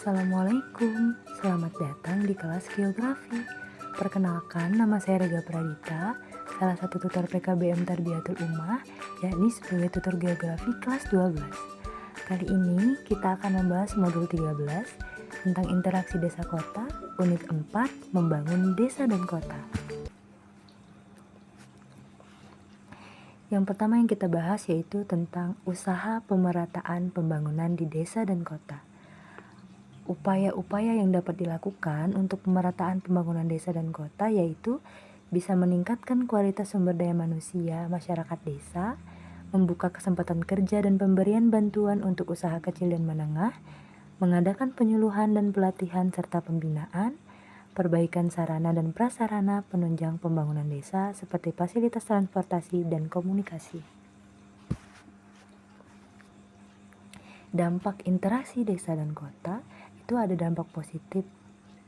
Assalamualaikum, selamat datang di kelas Geografi. Perkenalkan, nama saya Rega Pradita, salah satu tutor PKBM Tarbiyatul Ummah, yakni sebagai tutor Geografi kelas 12. Kali ini kita akan membahas modul 13 tentang interaksi desa kota, unit 4, membangun desa dan kota. Yang pertama yang kita bahas yaitu tentang usaha pemerataan pembangunan di desa dan kota. Upaya-upaya yang dapat dilakukan untuk pemerataan pembangunan desa dan kota yaitu bisa meningkatkan kualitas sumber daya manusia masyarakat desa, membuka kesempatan kerja dan pemberian bantuan untuk usaha kecil dan menengah, mengadakan penyuluhan dan pelatihan serta pembinaan, perbaikan sarana dan prasarana penunjang pembangunan desa seperti fasilitas transportasi dan komunikasi. Dampak interaksi desa dan kota itu ada dampak positif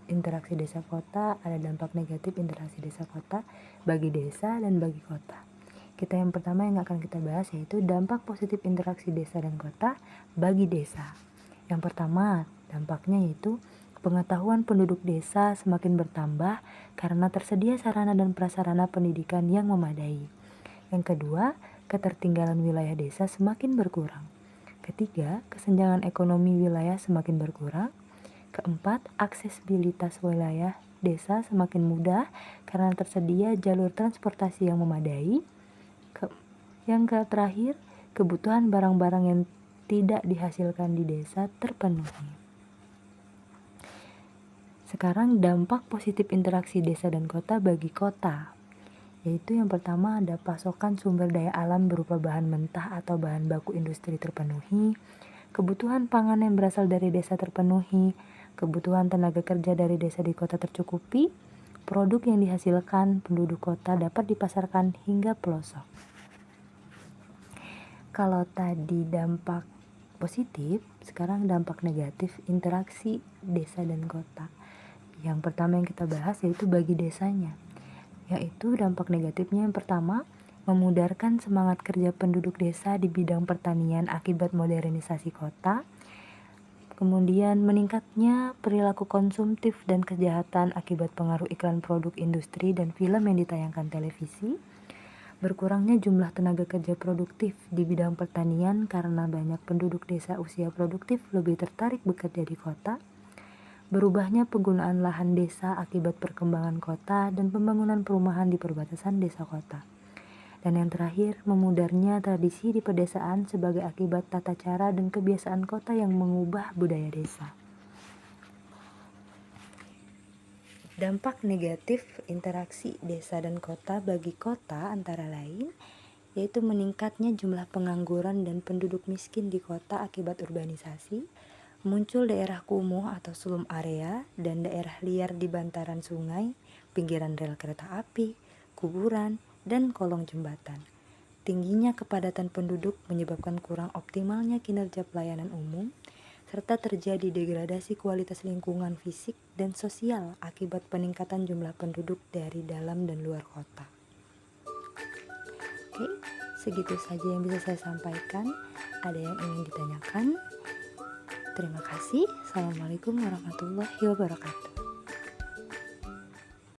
interaksi desa kota, ada dampak negatif interaksi desa kota bagi desa dan bagi kota. Yang pertama yang akan kita bahas yaitu dampak positif interaksi desa dan kota bagi desa. Yang pertama, dampaknya yaitu pengetahuan penduduk desa semakin bertambah karena tersedia sarana dan prasarana pendidikan yang memadai. Yang kedua, ketertinggalan wilayah desa semakin berkurang. Ketiga, kesenjangan ekonomi wilayah semakin berkurang. Keempat, aksesibilitas wilayah desa semakin mudah karena tersedia jalur transportasi yang memadai. Yang terakhir, kebutuhan barang-barang yang tidak dihasilkan di desa terpenuhi. Sekarang dampak positif interaksi desa dan kota bagi kota. Yaitu yang pertama ada pasokan sumber daya alam berupa bahan mentah atau bahan baku industri terpenuhi, kebutuhan pangan yang berasal dari desa terpenuhi, kebutuhan tenaga kerja dari desa di kota tercukupi, produk yang dihasilkan penduduk kota dapat dipasarkan hingga pelosok. Kalau tadi dampak positif, sekarang dampak negatif interaksi desa dan kota. Yang pertama yang kita bahas yaitu bagi desanya. Yaitu dampak negatifnya yang pertama, memudarkan semangat kerja penduduk desa di bidang pertanian akibat modernisasi kota. Kemudian meningkatnya perilaku konsumtif dan kejahatan akibat pengaruh iklan produk industri dan film yang ditayangkan televisi. Berkurangnya jumlah tenaga kerja produktif di bidang pertanian karena banyak penduduk desa usia produktif lebih tertarik bekerja di kota. Berubahnya penggunaan lahan desa akibat perkembangan kota dan pembangunan perumahan di perbatasan desa kota. Dan yang terakhir, memudarnya tradisi di pedesaan sebagai akibat tata cara dan kebiasaan kota yang mengubah budaya desa. Dampak negatif interaksi desa dan kota bagi kota antara lain yaitu meningkatnya jumlah pengangguran dan penduduk miskin di kota akibat urbanisasi, muncul daerah kumuh atau slum area dan daerah liar di bantaran sungai, pinggiran rel kereta api, kuburan, dan kolong jembatan. Tingginya kepadatan penduduk menyebabkan kurang optimalnya kinerja pelayanan umum, serta terjadi degradasi kualitas lingkungan fisik dan sosial akibat peningkatan jumlah penduduk dari dalam dan luar kota. Oke, segitu saja yang bisa saya sampaikan. Ada yang ingin ditanyakan? Terima kasih. Assalamualaikum warahmatullahi wabarakatuh.